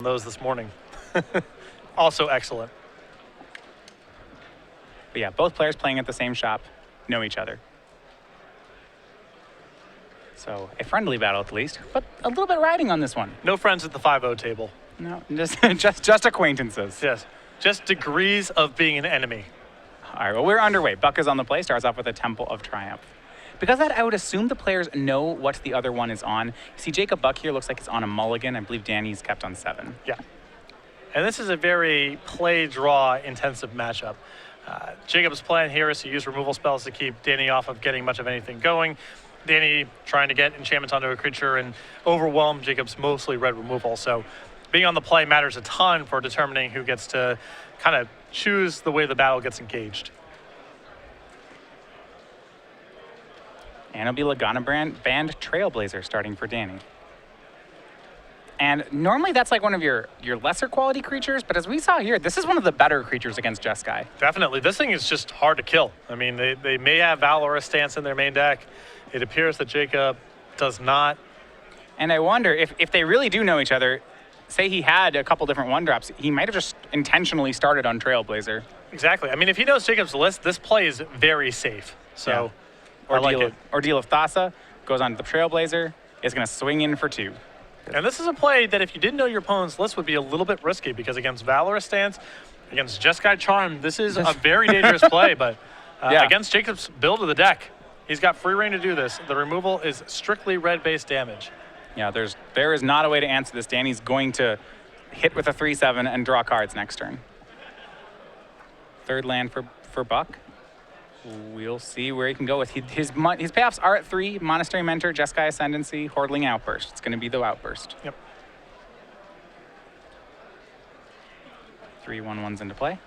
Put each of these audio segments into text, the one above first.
those this morning. Also excellent. But yeah, both players playing at the same shop know each other. So a friendly battle at least, but a little bit riding on this one. No friends at the 5-0 table. No, just acquaintances. Yes, just degrees of being an enemy. All right, well, we're underway. Buck is on the play, starts off with a Temple of Triumph. Because of that, I would assume the players know what the other one is on. You see Jacob Buck here looks like he's on a mulligan. I believe Danny's kept on 7. Yeah. And this is a very play-draw intensive matchup. Jacob's plan here is to use removal spells to keep Danny off of getting much of anything going. Danny trying to get enchantments onto a creature and overwhelm Jacob's mostly red removal. So being on the play matters a ton for determining who gets to kind of choose the way the battle gets engaged. And it'll be Lagana Band Trailblazer starting for Danny. And normally that's like one of your lesser quality creatures, but as we saw here, this is one of the better creatures against Jeskai. Definitely. This thing is just hard to kill. I mean, they may have Valorous Stance in their main deck. It appears that Jacob does not. And I wonder if they really do know each other, say he had a couple different 1-drops, he might have just intentionally started on Trailblazer. Exactly. I mean, if he knows Jacob's list, this play is very safe. So yeah. I like it. Ordeal of Thassa goes on to the Trailblazer, is going to swing in for 2. And this is a play that if you didn't know your opponent's list would be a little bit risky because against Valorous Stance, against Jeskai Charm, this is a very dangerous play, but against Jacob's build of the deck, he's got free reign to do this. The removal is strictly red-based damage. Yeah, there is not a way to answer this. Danny's going to hit with a 3/7 and draw cards next turn. 3rd land for Buck. We'll see where he can go with his payoffs are at 3: Monastery Mentor, Jeskai Ascendancy, Hordling Outburst. It's going to be the Outburst. Yep. 3 1/1s into play.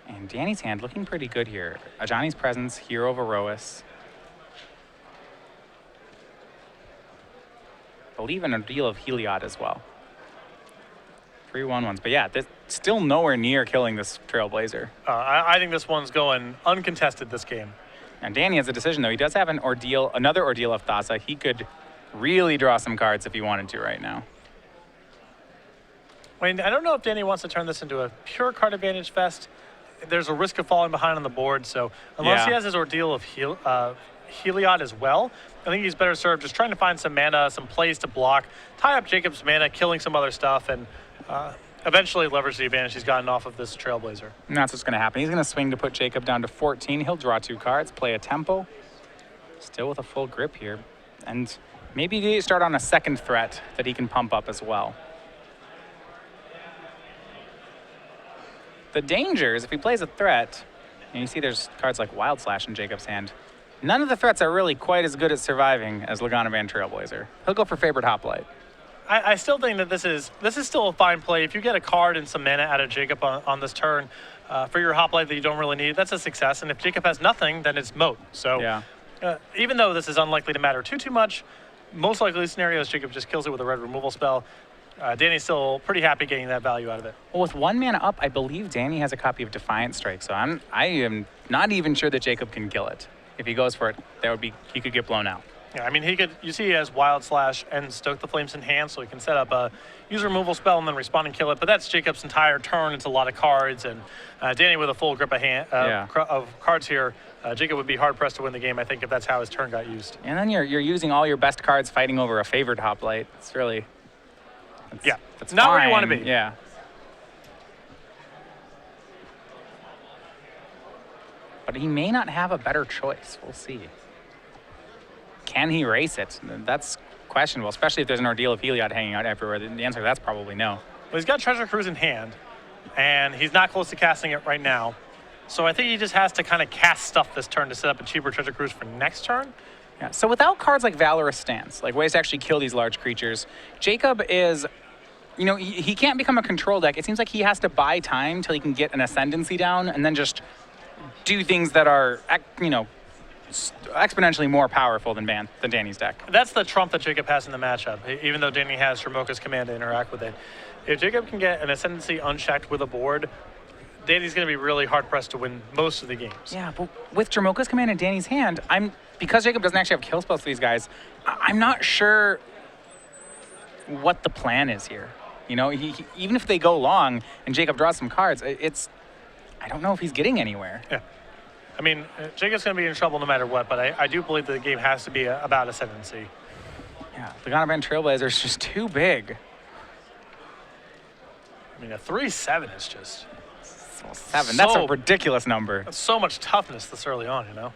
And Danny's hand looking pretty good here. Ajani's Presence, Hero of Erois. I believe an Ordeal of Heliod as well. 3 1/1s. But yeah, still nowhere near killing this Trailblazer. I think this one's going uncontested this game. And Danny has a decision, though. He does have another Ordeal of Thassa. He could really draw some cards if he wanted to right now. I mean, I don't know if Danny wants to turn this into a pure card advantage fest. There's a risk of falling behind on the board, so unless he has his Ordeal of Heliod as well, I think he's better served just trying to find some mana, some plays to block, tie up Jacob's mana, killing some other stuff, and eventually leverage the advantage he's gotten off of this Trailblazer. And that's what's going to happen. He's going to swing to put Jacob down to 14. He'll draw 2 cards, play a Tempo. Still with a full grip here. And maybe start on a 2nd threat that he can pump up as well. The danger is if he plays a threat, and you see there's cards like Wild Slash in Jacob's hand, none of the threats are really quite as good at surviving as Lagana Band Trailblazer. He'll go for Favored Hoplite. I still think that this is still a fine play. If you get a card and some mana out of Jacob on this turn for your Hoplite that you don't really need, that's a success. And if Jacob has nothing, then it's moat. So even though this is unlikely to matter too much, most likely scenario is Jacob just kills it with a red removal spell. Danny's still pretty happy getting that value out of it. Well, with 1 mana up, I believe Danny has a copy of Defiant Strike. So I am not even sure that Jacob can kill it. If he goes for it, he could get blown out. Yeah, I mean, you see he has Wild Slash and Stoke the Flames in hand, so he can set up a use a removal spell and then respond and kill it. But that's Jacob's entire turn. It's a lot of cards, and Danny with a full grip of cards here, Jacob would be hard-pressed to win the game, I think, if that's how his turn got used. And then you're using all your best cards fighting over a Favored Hoplite. It's really... That's not fine. where you want to be. Yeah. But he may not have a better choice. We'll see. Can he race it? That's questionable, especially if there's an Ordeal of Heliod hanging out everywhere. The answer to that's probably no. Well, he's got Treasure Cruise in hand, and he's not close to casting it right now. So I think he just has to kind of cast stuff this turn to set up a cheaper Treasure Cruise for next turn. Yeah. So without cards like Valorous Stance, like ways to actually kill these large creatures, Jacob is, he can't become a control deck. It seems like he has to buy time till he can get an Ascendancy down and then just do things that are, exponentially more powerful than Danny's deck. That's the trump that Jacob has in the matchup, even though Danny has Dromoka's Command to interact with it. If Jacob can get an Ascendancy unchecked with a board, Danny's going to be really hard-pressed to win most of the games. Yeah, but with Dromoka's Command in Danny's hand, because Jacob doesn't actually have kill spells for these guys, I'm not sure what the plan is here. You know, even if they go long and Jacob draws some cards, I don't know if he's getting anywhere. Yeah. I mean, Jacob's going to be in trouble no matter what, but I do believe that the game has to be about ascendancy. Yeah, the Goldstein Trailblazer is just too big. I mean, a 3-7 is just... 7, that's a ridiculous number. That's so much toughness this early on, you know?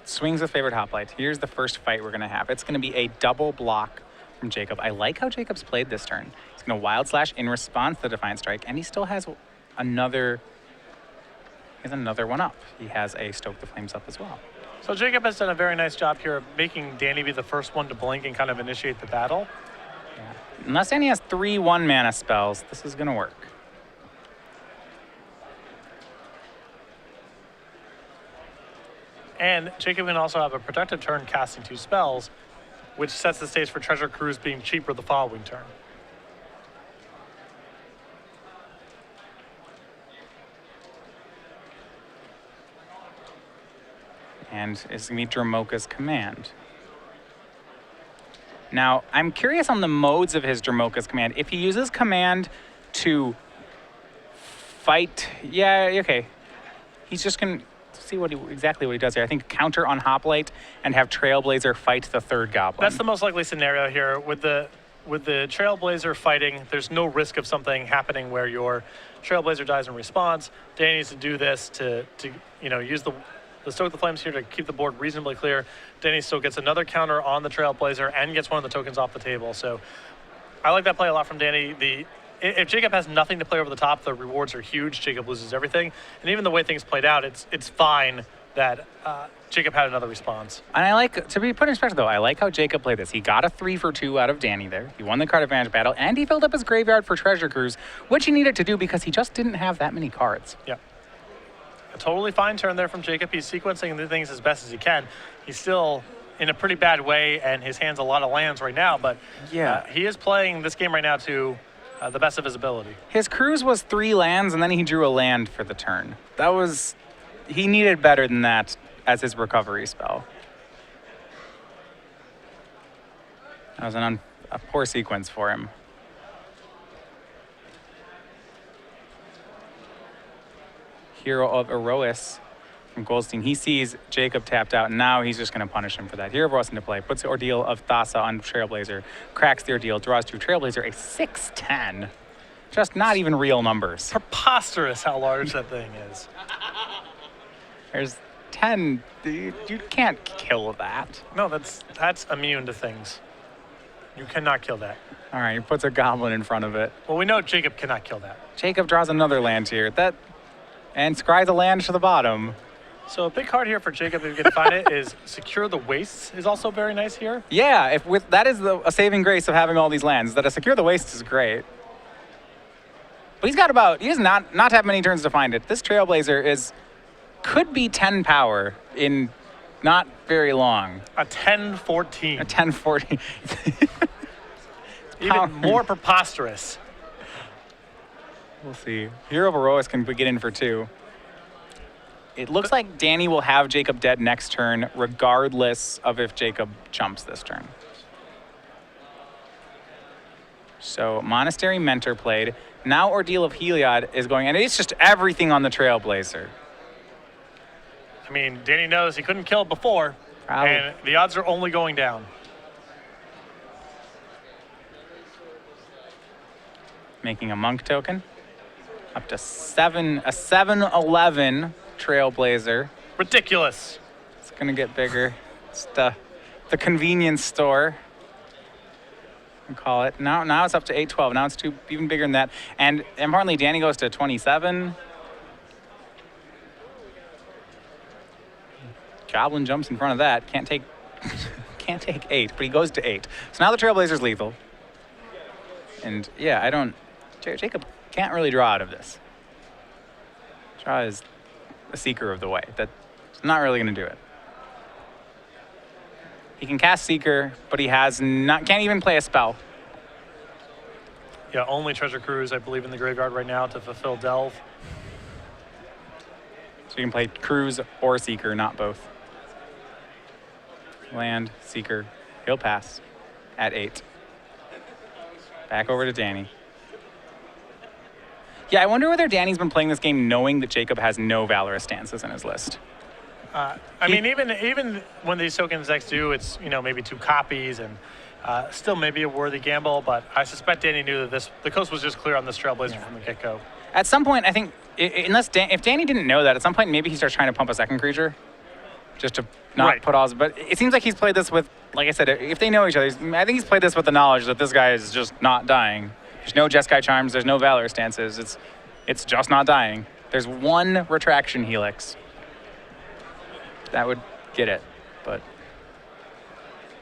Swings with favorite hoplite. Here's the first fight we're going to have. It's going to be a double block from Jacob. I like how Jacob's played this turn. He's going to Wild Slash in response to the Defiant Strike, and he still has another one up. He has a Stoke the Flames up as well. So Jacob has done a very nice job here of making Danny be the first one to blink and kind of initiate the battle. Yeah. Unless Danny has 3 1-mana spells, this is going to work. And Jacob can also have a productive turn casting 2 spells, which sets the stage for Treasure Cruise being cheaper the following turn. And it's going to be Dramoka's Command. Now, I'm curious on the modes of his Dramoka's Command. If he uses Command to fight, yeah, okay. He's just going to see exactly what he does here. I think counter on Hoplite and have Trailblazer fight the 3rd Goblin. That's the most likely scenario here. With the Trailblazer fighting, there's no risk of something happening where your Trailblazer dies in response. Danny needs to do this to use the Stoke the Flames here to keep the board reasonably clear. Danny still gets another counter on the Trailblazer and gets one of the tokens off the table. So I like that play a lot from Danny. If Jacob has nothing to play over the top, the rewards are huge. Jacob loses everything. And even the way things played out, it's fine that Jacob had another response. And I like, to be put in perspective though, I like how Jacob played this. He got a 3 for 2 out of Danny there. He won the card advantage battle, and he filled up his graveyard for Treasure Cruise, which he needed to do because he just didn't have that many cards. Yeah. A totally fine turn there from Jacob. He's sequencing the things as best as he can. He's still in a pretty bad way, and his hand's a lot of lands right now, but yeah, he is playing this game right now to the best of his ability. His cruise was 3 lands, and then he drew a land for the turn. He needed better than that as his recovery spell. That was a poor sequence for him. Hero of Erois from Goldstein. He sees Jacob tapped out, and now he's just going to punish him for that. Hero of Erois into play. Puts the Ordeal of Thassa on Trailblazer. Cracks the Ordeal. Draws to Trailblazer a 6/10. Just not even real numbers. Preposterous how large that thing is. There's 10. You can't kill that. No, that's immune to things. You cannot kill that. All right, he puts a goblin in front of it. Well, we know Jacob cannot kill that. Jacob draws another land here. And scries a land to the bottom. So a big card here for Jacob, if you can find it, is Secure the Wastes is also very nice here. Yeah, that is a saving grace of having all these lands. That a Secure the Wastes is great. But he does not have many turns to find it. This Trailblazer could be 10 power in not very long. A 10-14. A 10-14. Even more preposterous. We'll see. Hero of Erois can get in for 2. It looks like Danny will have Jacob dead next turn, regardless of if Jacob jumps this turn. So Monastery Mentor played. Now Ordeal of Heliod is going, and it's just everything on the Trailblazer. I mean, Danny knows he couldn't kill it before, and the odds are only going down. Making a monk token. Up to 7, a 7/11 Trailblazer. Ridiculous. It's gonna get bigger. It's the convenience store. We call it. Now it's up to 8/12. Now it's even bigger than that. And importantly, Danny goes to 27. Goblin jumps in front of that. Can't take 8, but he goes to 8. So now the Trailblazer's lethal. And yeah, Jacob can't really draw out of this. Draw is a Seeker of the Way. That's not really going to do it. He can cast Seeker, but he can't even play a spell. Yeah, only Treasure Cruise, I believe, in the graveyard right now to fulfill Delve. So you can play Cruise or Seeker, not both. land, Seeker. He'll pass at 8. Back over to Danny. Yeah, I wonder whether Danny's been playing this game knowing that Jacob has no Valorous stances in his list. I mean, even when these tokens decks do, it's, you know, maybe 2 copies and still maybe a worthy gamble, but I suspect Danny knew that the coast was just clear on this Trailblazer from the get-go. At some point, I think, if Danny didn't know that, at some point maybe he starts trying to pump a second creature just to not put all. But it seems like he's played this with, like I said, if they know each other, I think he's played this with the knowledge that this guy is just not dying. There's no Jeskai Charms, there's no Valor stances, it's just not dying. There's 1 Retraction Helix. That would get it, but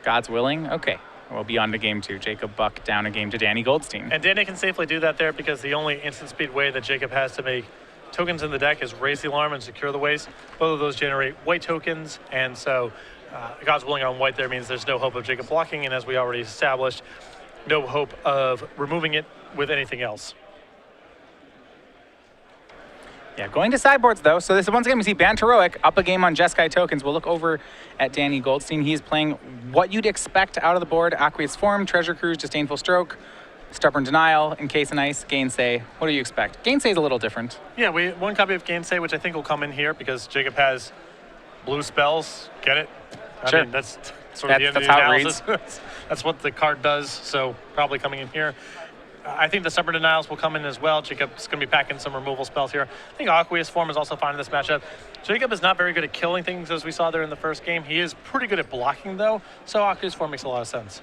God's willing. Okay, we'll be on to game 2. Jacob Buck down a game to Danny Goldstein. And Danny can safely do that there because the only instant speed way that Jacob has to make tokens in the deck is raise the alarm and secure the waste. Both of those generate white tokens, and so God's willing on white there means there's no hope of Jacob blocking, and as we already established, no hope of removing it with anything else. Yeah, going to sideboards though. So this is once again we see Banteroic up a game on Jeskai tokens. We'll look over at Danny Goldstein. He is playing what you'd expect out of the board: Aqueous Form, Treasure Cruise, Disdainful Stroke, Stubborn Denial, Encase and Ice, Gainsay. What do you expect? Gainsay is a little different. Yeah, 1 copy of Gainsay, which I think will come in here because Jacob has blue spells. Get it? Sure. I mean, that's sort of the end of the analysis. That's what the card does, so probably coming in here. I think the Stubborn Denials will come in as well. Jacob's going to be packing some removal spells here. I think Aqueous Form is also fine in this matchup. Jacob is not very good at killing things, as we saw there in the first game. He is pretty good at blocking, though, so Aqueous Form makes a lot of sense.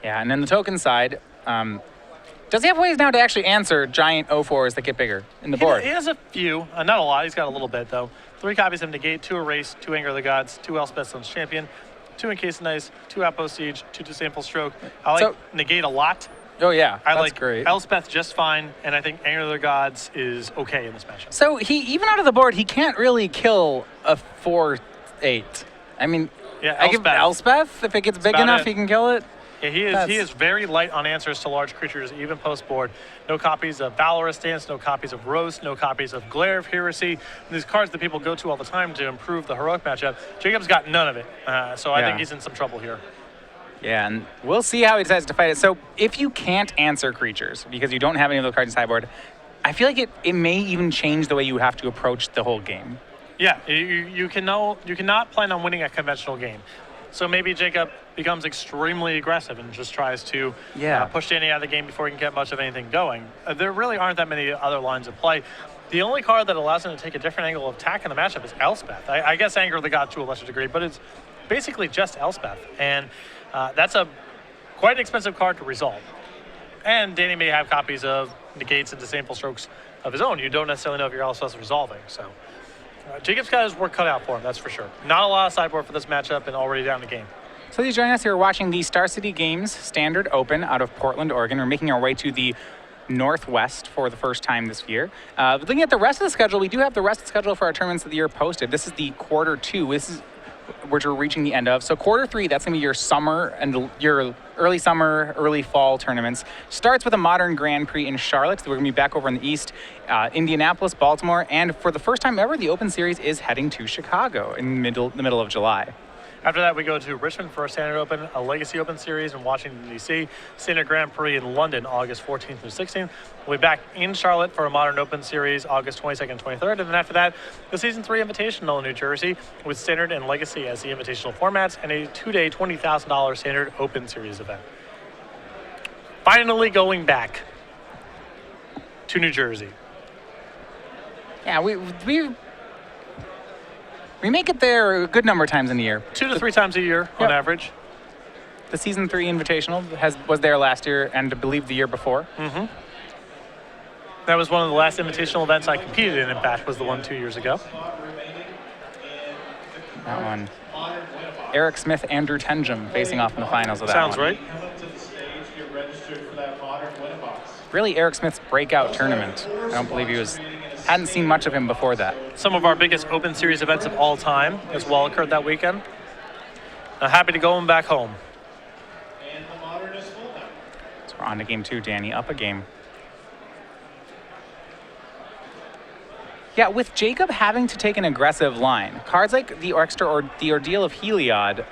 Yeah, and then the token side, does he have ways now to actually answer giant 0-4s that get bigger in the board? He has a few, not a lot. He's got a little bit, though. 3 copies of Negate, 2 Erase, 2 Anger of the Gods, 2 Elspeth Stone's Champion, 2 Encase and Ice, 2 Outpost Siege, 2 Disdainful Stroke. I like Negate a lot. Oh, yeah, I that's like great. Elspeth just fine, and I think Anger of the Gods is okay in this matchup. So even out of the board, he can't really kill a 4-8. I mean, yeah, I give Elspeth, if it gets big enough, he can kill it. Yeah, he is very light on answers to large creatures, even post-board. No copies of Valorous Dance, no copies of Roast, no copies of Glare of Heresy. These cards that people go to all the time to improve the heroic matchup. Jacob's got none of it, so I think he's in some trouble here. Yeah, and we'll see how he decides to fight it. So if you can't answer creatures because you don't have any of those cards in sideboard, I feel like it may even change the way you have to approach the whole game. Yeah, you cannot plan on winning a conventional game. So maybe Jacob becomes extremely aggressive and just tries to push Danny out of the game before he can get much of anything going. There really aren't that many other lines of play. The only card that allows him to take a different angle of attack in the matchup is Elspeth. I guess Anger of the God to a lesser degree, but it's basically just Elspeth. And that's quite an expensive card to resolve. And Danny may have copies of Negates and Disdainful Strokes of his own. You don't necessarily know if your Elspeth's resolving. So Jacob's got his work cut out for him, that's for sure. Not a lot of sideboard for this matchup and already down the game. So these joining us here watching the Star City Games Standard Open out of Portland, Oregon. We're making our way to the Northwest for the first time this year. Looking at the rest of the schedule, we do have the rest of the schedule for our tournaments of the year posted. This is the quarter 2. This is which we're reaching the end of. So quarter 3, that's going to be your summer and your early summer, early fall tournaments. Starts with a Modern Grand Prix in Charlotte. So we're going to be back over in the East, Indianapolis, Baltimore, and for the first time ever, the Open Series is heading to Chicago in the middle of July. After that, we go to Richmond for a Standard Open, a Legacy Open Series in Washington, D.C., Standard Grand Prix in London, August 14th through 16th. We'll be back in Charlotte for a Modern Open Series, August 22nd and 23rd. And then after that, the Season 3 Invitational in New Jersey with Standard and Legacy as the invitational formats and a 2-day $20,000 Standard Open Series event. Finally going back to New Jersey. Yeah, we make it there a good number of times in the year. 2 to 3 times a year on average. The Season 3 Invitational was there last year and I believe the year before. Mm-hmm. That was one of the last invitational events I competed in fact, was the one 2 years ago. That one. Eric Smith, Andrew Tenjum facing off in the finals of that Sounds one. right. Really Eric Smith's breakout tournament. I don't believe hadn't seen much of him before that. Some of our biggest Open Series events of all time as well occurred that weekend. I'm happy to go back home. So we're on to game 2, Danny, up a game. Yeah, with Jacob having to take an aggressive line, cards like the Ordeal of Heliod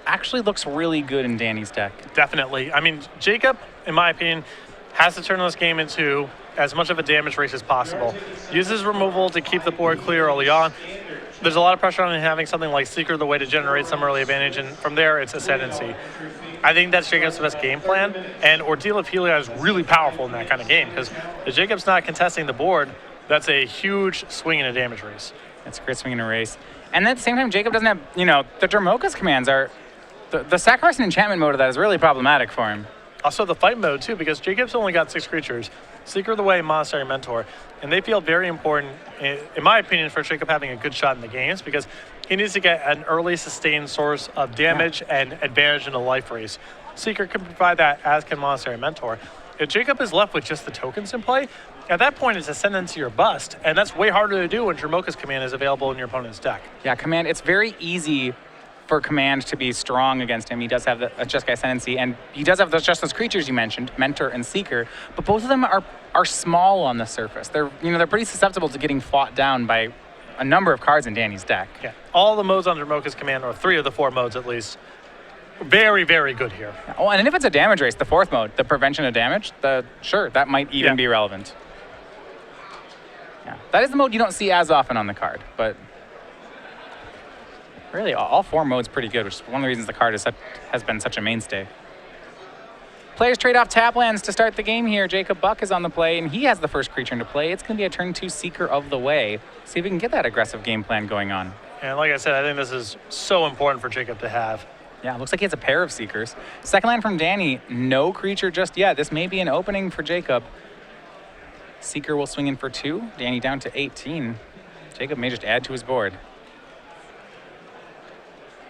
actually looks really good in Danny's deck. Definitely. I mean, Jacob, in my opinion, has to turn this game into as much of a damage race as possible. Uses removal to keep the board clear early on. There's a lot of pressure on him having something like Seeker the way to generate some early advantage, and from there, it's Ascendancy. I think that's Jacob's best game plan, and Ordeal of Helia is really powerful in that kind of game, because if Jacob's not contesting the board, that's a huge swing in a damage race. That's a great swing in a race. And at the same time, Jacob doesn't have, the Dromoka's commands are, the sacrifice and enchantment mode of that is really problematic for him. Also the fight mode too, because Jacob's only got 6 creatures, Seeker of the Way, Monastery Mentor, and they feel very important, in my opinion, for Jacob having a good shot in the games, because he needs to get an early sustained source of damage and advantage in a life race. Seeker can provide that, as can Monastery Mentor. If Jacob is left with just the tokens in play, at that point it's Ascendancy or bust, and that's way harder to do when Dromoka's command is available in your opponent's deck. Yeah, command, it's very easy for command to be strong against him. He does have the Jeskai Ascendancy, and he does have those creatures you mentioned, Mentor and Seeker, but both of them are small on the surface. They're pretty susceptible to getting fought down by a number of cards in Danny's deck. Yeah, all the modes on Dromoka's command, or 3 of the 4 modes at least, very, very good here. Oh, and if it's a damage race, the 4th mode, the prevention of damage, sure, that might even be relevant. Yeah, that is the mode you don't see as often on the card, but really all 4 modes pretty good, which is one of the reasons the card has been such a mainstay. Players trade off tap lands to start the game here. Jacob Buck is on the play, and he has the first creature into play. It's going to be a turn 2 Seeker of the Way. See if we can get that aggressive game plan going on. And like I said, I think this is so important for Jacob to have. Yeah, looks like he has a pair of Seekers. Second land from Danny, no creature just yet. This may be an opening for Jacob. Seeker will swing in for 2. Danny down to 18. Jacob may just add to his board.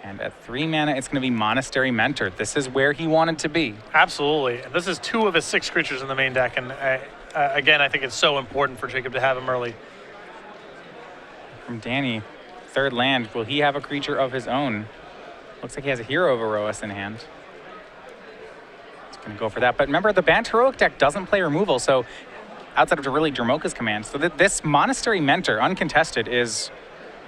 And at 3 mana, it's going to be Monastery Mentor. This is where he wanted to be. Absolutely. This is 2 of his 6 creatures in the main deck, and again, I think it's so important for Jacob to have him early. From Danny, third land, will he have a creature of his own? Looks like he has a Hero of Erois in hand. He's going to go for that. But remember, the Bant Heroic deck doesn't play removal, so outside of really Dromoka's command. So this Monastery Mentor, uncontested, is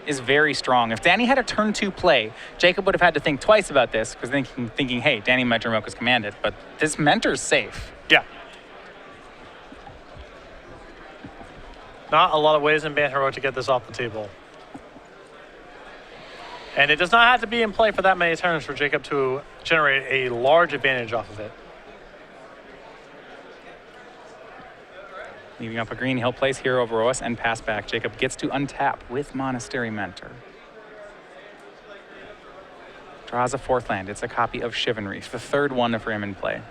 very strong. If Danny had a turn 2 play, Jacob would have had to think twice about this, because thinking, hey, Danny might Dromoka's command it, but this Mentor's safe. Yeah. Not a lot of ways in Bant Heroic to get this off the table. And it does not have to be in play for that many turns for Jacob to generate a large advantage off of it. Leaving up a green, he'll place Hero of Erois and pass back. Jacob gets to untap with Monastery Mentor. Draws a 4th land. It's a copy of Shivan Reef, the 3rd one for him in play.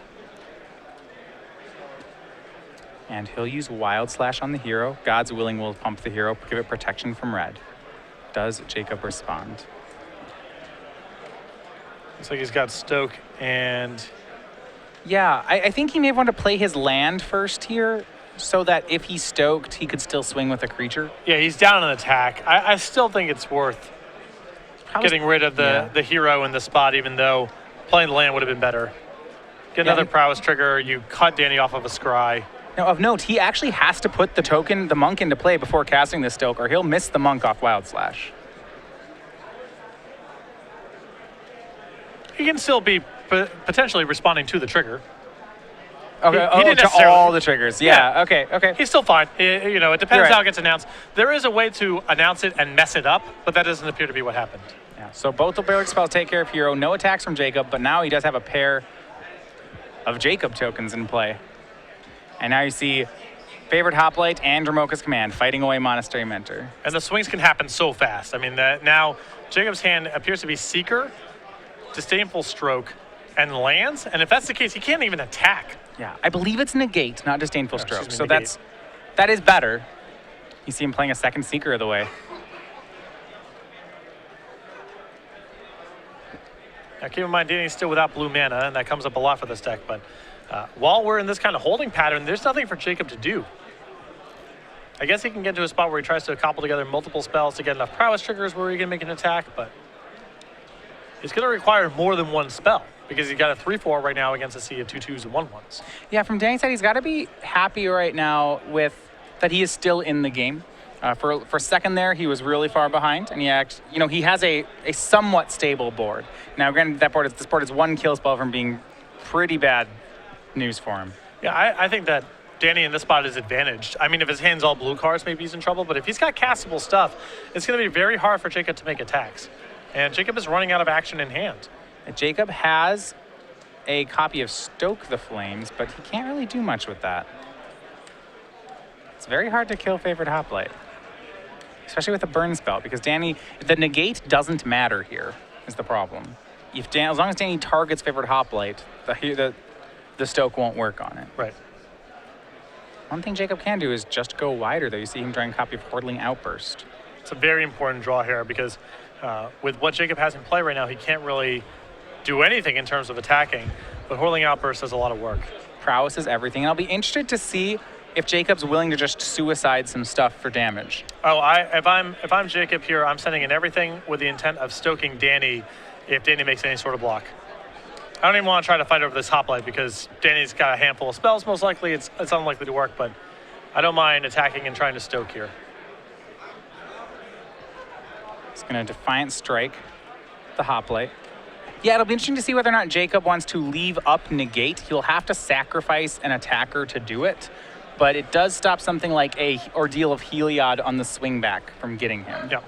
And he'll use Wild Slash on the hero. God's Willing will pump the hero, give it protection from red. Does Jacob respond? Looks like he's got Stoke and... Yeah, I think he may want to play his land first here, so that if he stoked, he could still swing with a creature. Yeah, he's down an attack. I still think it's worth getting rid of the hero in the spot, even though playing the land would have been better. Get another prowess trigger, you cut Danny off of a scry. Now, of note, he actually has to put the monk into play before casting the stoke, or he'll miss the monk off Wild Slash. He can still be potentially responding to the trigger. Okay, he didn't to all the triggers. Yeah, okay. He's still fine. It depends how it gets announced. There is a way to announce it and mess it up, but that doesn't appear to be what happened. Yeah, so both the Barrack spells take care of hero. No attacks from Jacob, but now he does have a pair of Jacob tokens in play. And now you see Favorite Hoplite and Dromoka's command fighting away Monastery Mentor. And the swings can happen so fast. I mean, now Jacob's hand appears to be Seeker, Disdainful Stroke, and lands. And if that's the case, he can't even attack. Yeah, I believe it's Negate, not Disdainful Stroke. So negate. that is better. You see him playing a second Seeker of the Way. Now, keep in mind, Danny's still without blue mana, and that comes up a lot for this deck. But while we're in this kind of holding pattern, there's nothing for Jacob to do. I guess he can get to a spot where he tries to cobble together multiple spells to get enough prowess triggers where he can make an attack, but it's going to require more than one spell, because he's got a 3/4 right now against a sea of 2/2s and 1/1s. Yeah, from Danny's side, he's got to be happy right now with that he is still in the game. For a second there, he was really far behind, and he has a somewhat stable board. Now, granted, this board is one kill spell from being pretty bad news for him. Yeah, I think that Danny in this spot is advantaged. I mean, if his hand's all blue cards, maybe he's in trouble, but if he's got castable stuff, it's going to be very hard for Jacob to make attacks. And Jacob is running out of action in hand. Jacob has a copy of Stoke the Flames, but he can't really do much with that. It's very hard to kill Favored Hoplite, especially with a burn spell, because the negate doesn't matter here, is the problem. As long as Danny targets Favored Hoplite, the Stoke won't work on it. Right. One thing Jacob can do is just go wider, though. You see him trying to copy of Hordling Outburst. It's a very important draw here because with what Jacob has in play right now, he can't really do anything in terms of attacking, but Hordling Outburst does a lot of work. Prowess is everything, and I'll be interested to see if Jacob's willing to just suicide some stuff for damage. Oh, if I'm Jacob here, I'm sending in everything with the intent of stoking Danny if Danny makes any sort of block. I don't even want to try to fight over this Hoplite because Danny's got a handful of spells. Most likely it's unlikely to work, but I don't mind attacking and trying to stoke here. He's going to Defiant Strike the Hoplite. Yeah, it'll be interesting to see whether or not Jacob wants to leave up negate. He'll have to sacrifice an attacker to do it, but it does stop something like a Ordeal of Heliod on the swing back from getting him. Yeah.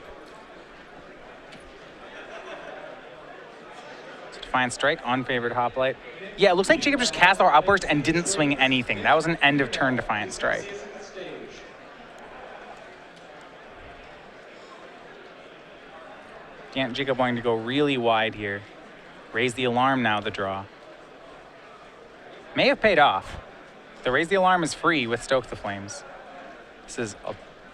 So Defiant Strike on Favored Hoplite. Yeah, it looks like Jacob just cast our Outburst and didn't swing anything. That was an end of turn Defiant Strike. Jacob wanting to go really wide here. Raise the Alarm now, the draw. May have paid off. The Raise the Alarm is free with Stoke the Flames. This is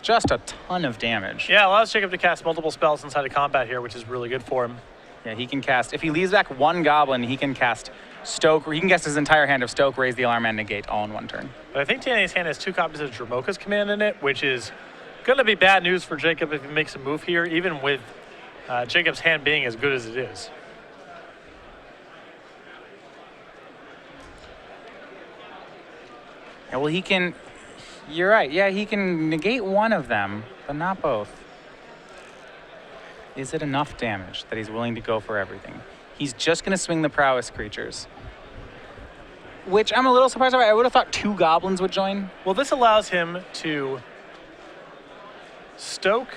just a ton of damage. Yeah, allows Jacob to cast multiple spells inside of combat here, which is really good for him. Yeah, he can cast, if he leaves back one Goblin, he can cast Stoke, or he can cast his entire hand of Stoke, Raise the Alarm, and Negate all in one turn. But I think Danny's hand has 2 copies of Dromoka's Command in it, which is going to be bad news for Jacob if he makes a move here, even with Jacob's hand being as good as it is. Yeah, well, he can, you're right, yeah, he can negate one of them, but not both. Is it enough damage that he's willing to go for everything? He's just going to swing the Prowess creatures, which I'm a little surprised about. I would have thought 2 Goblins would join. Well, this allows him to stoke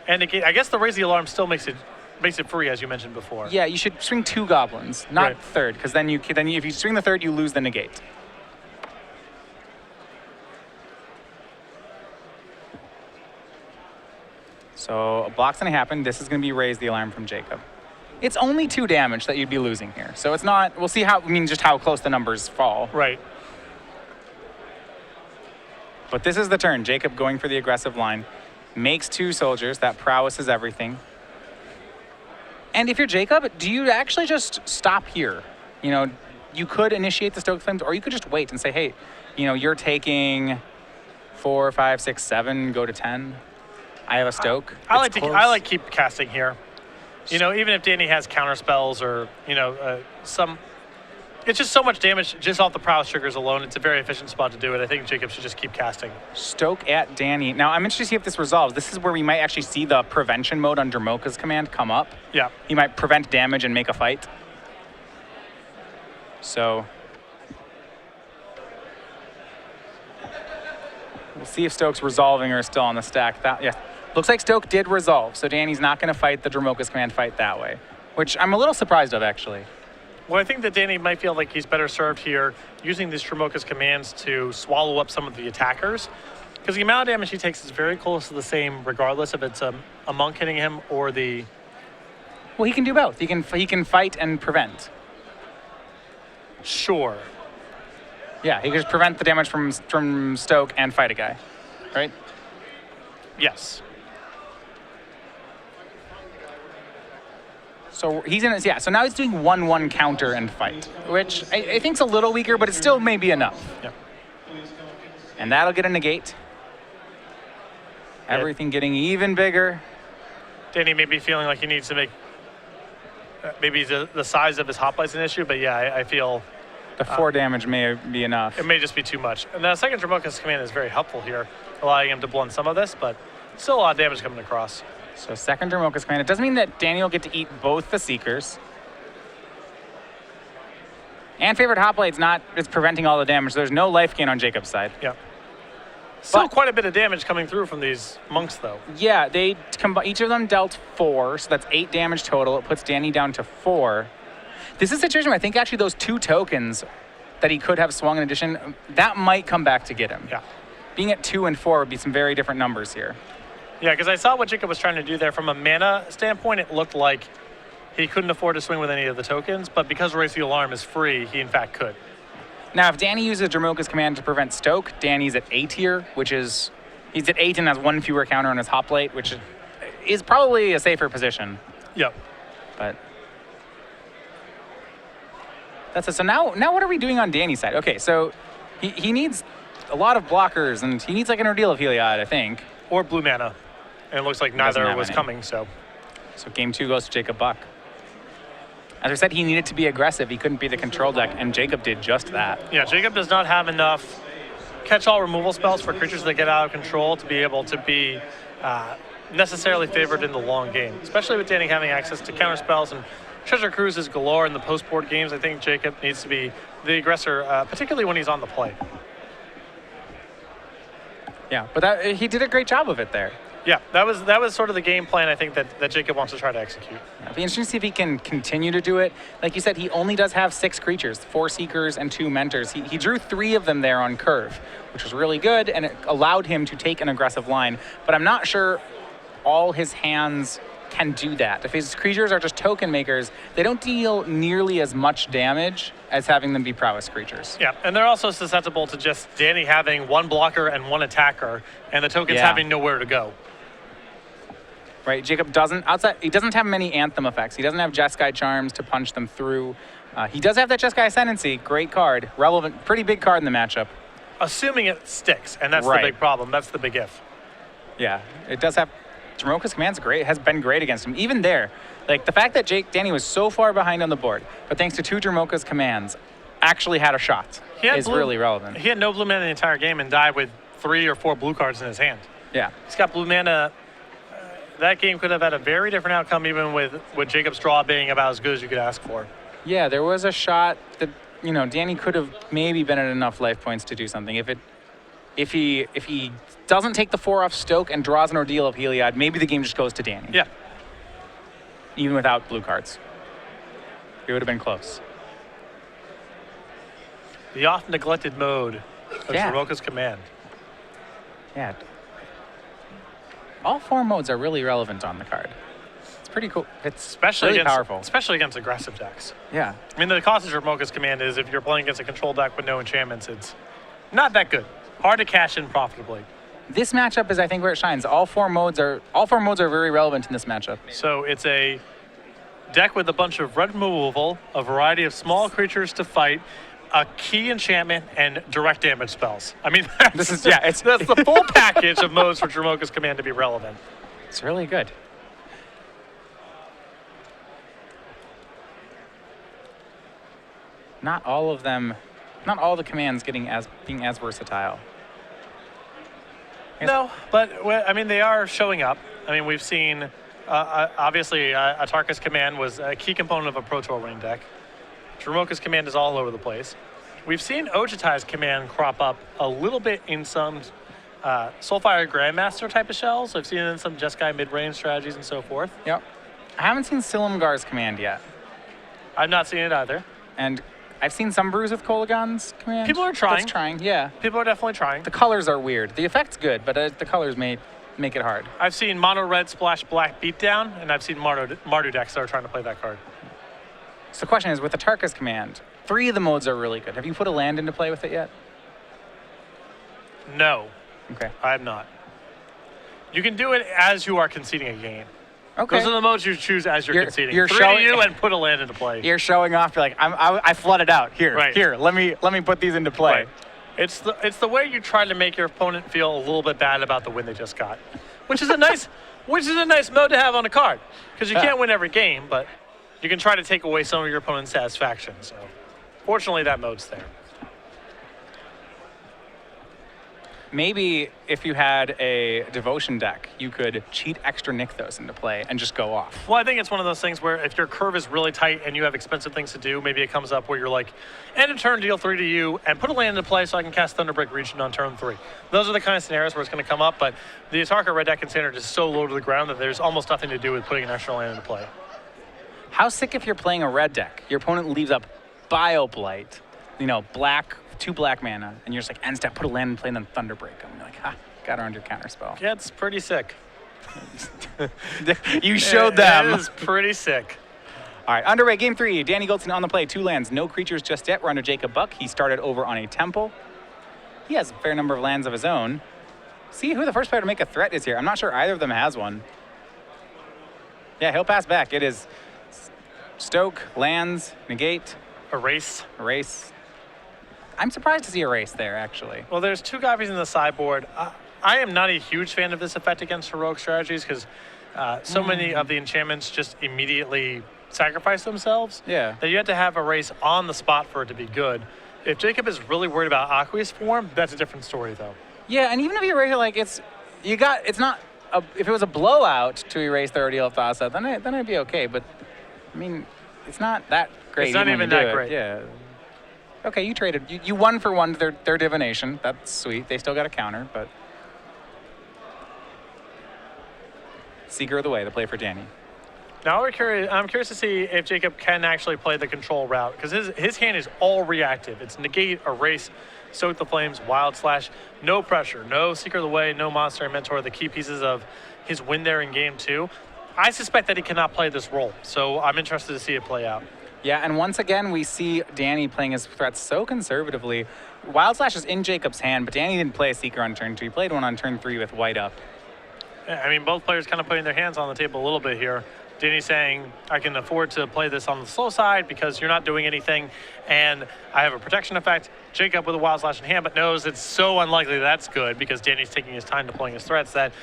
and negate. I guess the Raise the Alarm still makes it free, as you mentioned before. Yeah, you should swing 2 Goblins, not right. third, because then if you swing the third, you lose the negate. So a block's going to happen. This is going to be Raise the Alarm from Jacob. It's only 2 damage that you'd be losing here. So it's not, we'll see just how close the numbers fall. Right. But this is the turn. Jacob going for the aggressive line. Makes 2 soldiers. That Prowess is everything. And if you're Jacob, do you actually just stop here? You could initiate the Stoke Flames, or you could just wait and say, hey, you're taking 4, 5, 6, 7, go to 10. I have a Stoke. I like keep casting here. Even if Danny has counter spells or it's just so much damage just off the Prowess triggers alone. It's a very efficient spot to do it. I think Jacob should just keep casting. Stoke at Danny. Now I'm interested to see if this resolves. This is where we might actually see the prevention mode on Dromoka's command come up. Yeah. He might prevent damage and make a fight. So we'll see if Stoke's resolving or is still on the stack. Yeah. Looks like Stoke did resolve, so Danny's not going to fight the Dromoka's command fight that way, which I'm a little surprised of, actually. Well, I think that Danny might feel like he's better served here using these Dromoka's commands to swallow up some of the attackers, because the amount of damage he takes is very close to the same, regardless if it's a monk hitting him or the... Well, he can do both. He can fight and prevent. Sure. Yeah, he can just prevent the damage from Stoke and fight a guy, right? Yes. So he's in it, yeah. So now he's doing 1/1 counter and fight, which I think's a little weaker, but it still may be enough. Yeah. And that'll get a negate. Everything getting even bigger. Danny may be feeling like he needs to make maybe the size of his Hoplite's an issue, but yeah, I feel the 4 damage may be enough. It may just be too much. And the second Dromoka's command is very helpful here, allowing him to blunt some of this, but still a lot of damage coming across. So second Dromoka's command. It doesn't mean that Danny will get to eat both the Seekers. And favorite hot blade's not, it's preventing all the damage. There's no life gain on Jacob's side. Yeah. Still quite a bit of damage coming through from these monks, though. Yeah, they each of them dealt 4, so that's 8 damage total. It puts Danny down to 4. This is a situation where I think actually those 2 tokens that he could have swung in addition, that might come back to get him. Yeah. Being at 2 and 4 would be some very different numbers here. Yeah, because I saw what Jacob was trying to do there. From a mana standpoint, it looked like he couldn't afford to swing with any of the tokens, but because Raise the Alarm is free, he in fact could. Now, if Danny uses Dromoka's command to prevent Stoke, Danny's at A tier, which is, he's at 8 and has 1 fewer counter on his hot plate, which is probably a safer position. Yep. But that's it. So now what are we doing on Danny's side? Okay, so he needs a lot of blockers, and he needs like an Ordeal of Heliod, I think. Or blue mana. And it looks like neither was coming, so. So game 2 goes to Jacob Buck. As I said, he needed to be aggressive. He couldn't be the control deck, and Jacob did just that. Yeah, Jacob does not have enough catch-all removal spells for creatures that get out of control to be able to be necessarily favored in the long game, especially with Danny having access to counter spells and treasure cruises galore in the post-board games. I think Jacob needs to be the aggressor, particularly when he's on the play. Yeah, but he did a great job of it there. Yeah, that was sort of the game plan I think that Jacob wants to try to execute. It'll be interesting to see if he can continue to do it. Like you said, he only does have 6 creatures, 4 Seekers and 2 Mentors. He drew 3 of them there on curve, which was really good, and it allowed him to take an aggressive line. But I'm not sure all his hands can do that. If his creatures are just token makers, they don't deal nearly as much damage as having them be prowess creatures. Yeah, and they're also susceptible to just Danny having 1 blocker and 1 attacker, and the tokens having nowhere to go. Right, Jacob doesn't have many Anthem effects. He doesn't have Jeskai Charms to punch them through. He does have that Jeskai Ascendancy, great card, relevant, pretty big card in the matchup. Assuming it sticks, and that's the big problem. That's the big if. Yeah, it does have, Dromoka's command's great, has been great against him. Even there, like the fact that Danny was so far behind on the board, but thanks to 2 Dromoka's commands, actually had a shot is really relevant. He had no blue mana the entire game and died with 3 or 4 blue cards in his hand. Yeah. He's got blue mana. That game could have had a very different outcome, even with Jacob's draw being about as good as you could ask for. Yeah, there was a shot that, Danny could have maybe been at enough life points to do something. If he doesn't take the 4 off Stoke and draws an Ordeal of Heliod, maybe the game just goes to Danny. Yeah. Even without blue cards. It would have been close. The oft-neglected mode of Dromoka's command. Yeah. All 4 modes are really relevant on the card. It's pretty cool. It's really powerful. Especially against aggressive decks. Yeah. I mean, the cost of Dromoka's command is if you're playing against a control deck with no enchantments, it's not that good. Hard to cash in profitably. This matchup is, I think, where it shines. All four modes are very relevant in this matchup. So it's a deck with a bunch of red removal, a variety of small creatures to fight, a key enchantment, and direct damage spells. I mean, that's the full package of modes for Dromoka's command to be relevant. It's really good. Not all the commands being as versatile. No, but I mean, they are showing up. I mean, we've seen, obviously, Atarka's command was a key component of a Pro Tour winning deck. Dromoka's command is all over the place. We've seen Ojutai's command crop up a little bit in some Soulfire Grandmaster type of shells. I've seen it in some Jeskai mid-range strategies and so forth. Yep. I haven't seen Silumgar's command yet. I've not seen it either. And I've seen some brews with Kolagon's command. People are trying. That's trying, yeah. People are definitely trying. The colors are weird. The effect's good, but the colors make it hard. I've seen Mono Red Splash Black Beatdown, and I've seen Mardu decks that are trying to play that card. So the question is, with Atarka's command, 3 of the modes are really good. Have you put a land into play with it yet? No. Okay. I have not. You can do it as you are conceding a game. Okay. Those are the modes you choose as you're conceding. You're 3 showing, to you and put a land into play. You're showing off. You're like, I flooded out. Here, let me put these into play. Right. It's the way you try to make your opponent feel a little bit bad about the win they just got, which is a nice mode to have on a card, because you can't win every game, but you can try to take away some of your opponent's satisfaction. So, fortunately, that mode's there. maybe if you had a Devotion deck, you could cheat extra Nykthos into play and just go off. Well, I think it's one of those things where if your curve is really tight and you have expensive things to do, maybe it comes up where you're like, end of turn, deal 3 to you, and put a land into play so I can cast Thunderbreak Region on turn 3. Those are the kind of scenarios where it's going to come up, but the Atarka red deck in standard is so low to the ground that there's almost nothing to do with putting an extra land into play. How sick if you're playing a red deck? Your opponent leaves up Bioblight, black, 2 black mana, and you're just like, end step, put a land in play, and then Thunderbreak them. You're like, ha, got her under counter spell. Yeah, it's pretty sick. You showed them. It is pretty sick. All right, underway, game 3. Danny Goldstein on the play, 2 lands, no creatures just yet. We're under Jacob Buck. He started over on a temple. He has a fair number of lands of his own. See who the first player to make a threat is here. I'm not sure either of them has one. Yeah, he'll pass back. It is Stoke, lands, negate. Erase. Erase. I'm surprised to see erase there, actually. Well, there's 2 copies in the sideboard. I am not a huge fan of this effect against heroic strategies because so many of the enchantments just immediately sacrifice themselves. Yeah. That you have to have erase on the spot for it to be good. If Jacob is really worried about Aqueous Form, that's a different story, though. Yeah, and even if you erase it, if it was a blowout to erase the Ordeal of Thassa, then it'd be okay. But I mean, it's not that great. It's not even that great. Yeah. Okay, you traded. You 1-for-1 their divination. That's sweet. They still got a counter, but Seeker of the Way, the play for Danny. Now I'm curious to see if Jacob can actually play the control route because his hand is all reactive. It's negate, erase, soak the flames, wild slash, no pressure, no Seeker of the Way, no monster and mentor, the key pieces of his win there in game 2. I suspect that he cannot play this role, so I'm interested to see it play out. Yeah, and once again, we see Danny playing his threats so conservatively. Wild Slash is in Jacob's hand, but Danny didn't play a Seeker on turn 2. He played one on turn 3 with white up. I mean, both players kind of putting their hands on the table a little bit here. Danny's saying, I can afford to play this on the slow side because you're not doing anything, and I have a protection effect. Jacob with a Wild Slash in hand, but knows it's so unlikely that's good because Danny's taking his time deploying his threats that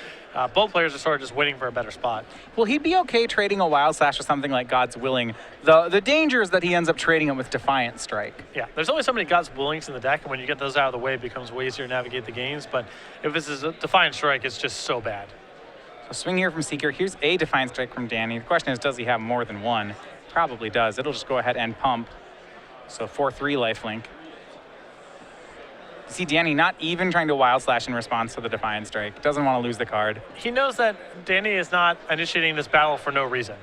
both players are sort of just waiting for a better spot. Will he be okay trading a Wild Slash or something like God's Willing? The danger is that he ends up trading it with Defiant Strike. Yeah, there's only so many God's Willings in the deck, and when you get those out of the way, it becomes way easier to navigate the games. But if this is a Defiant Strike, it's just so bad. So swing here from Seeker. Here's a Defiant Strike from Danny. The question is, does he have more than one? Probably does. It'll just go ahead and pump. So 4/3 lifelink. You see Danny not even trying to Wild Slash in response to the Defiant Strike. Doesn't want to lose the card. He knows that Danny is not initiating this battle for no reason.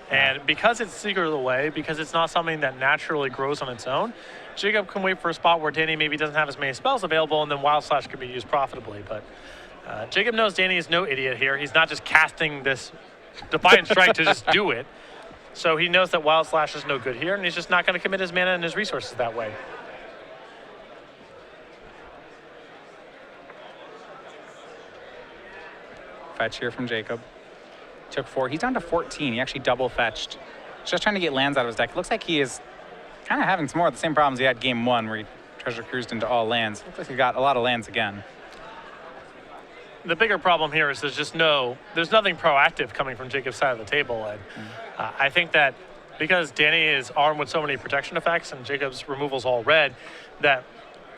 And because it's Seeker of the Way, because it's not something that naturally grows on its own, Jacob can wait for a spot where Danny maybe doesn't have as many spells available, and then Wild Slash could be used profitably. But Jacob knows Danny is no idiot here. He's not just casting this Defiant Strike to just do it. So he knows that Wild Slash is no good here, and he's just not going to commit his mana and his resources that way. Fetch here from Jacob. Took 4. He's down to 14. He actually double fetched. Just trying to get lands out of his deck. Looks like he is kind of having some more of the same problems he had game 1 where he treasure cruised into all lands. Looks like he got a lot of lands again. The bigger problem here is there's nothing proactive coming from Jacob's side of the table. And I think that because Danny is armed with so many protection effects and Jacob's removal's all red, that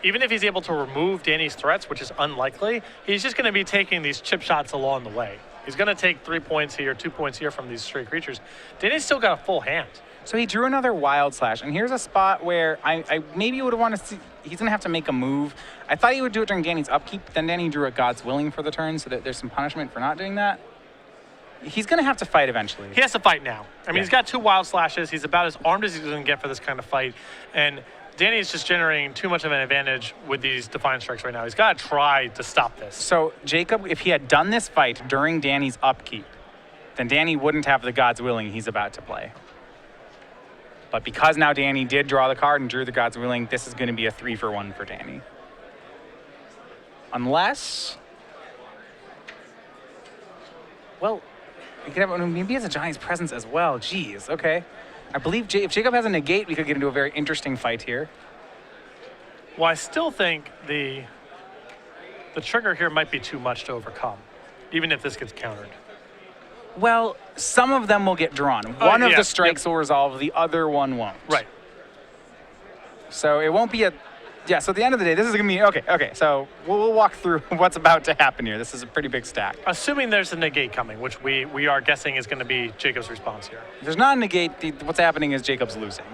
even if he's able to remove Danny's threats, which is unlikely, he's just going to be taking these chip shots along the way. He's going to take 3 points here, 2 points here from these stray creatures. Danny's still got a full hand. So he drew another Wild Slash, and here's a spot where I maybe would have wanted to see, he's going to have to make a move. I thought he would do it during Danny's upkeep, then Danny drew a God's Willing for the turn, so that there's some punishment for not doing that. He's going to have to fight eventually. He has to fight now. I mean, He's got 2 Wild Slashes. He's about as armed as he's going to get for this kind of fight. And Danny's just generating too much of an advantage with these Defiant Strikes right now. He's got to try to stop this. So Jacob, if he had done this fight during Danny's upkeep, then Danny wouldn't have the God's Willing he's about to play. But because now Danny did draw the card and drew the God's Willing, this is going to be a 3-for-1 for Danny. Unless, well, he could have, maybe he has a Giant's Presence as well. Jeez, okay. I believe if Jacob has a negate, we could get into a very interesting fight here. Well, I still think the trigger here might be too much to overcome, even if this gets countered. Well, some of them will get drawn. One of the strikes will resolve, the other one won't. Right. So it won't be Yeah, so at the end of the day, this is going to be, okay, so we'll walk through what's about to happen here. This is a pretty big stack. Assuming there's a negate coming, which we are guessing is going to be Jacob's response here. If there's not a negate, what's happening is Jacob's losing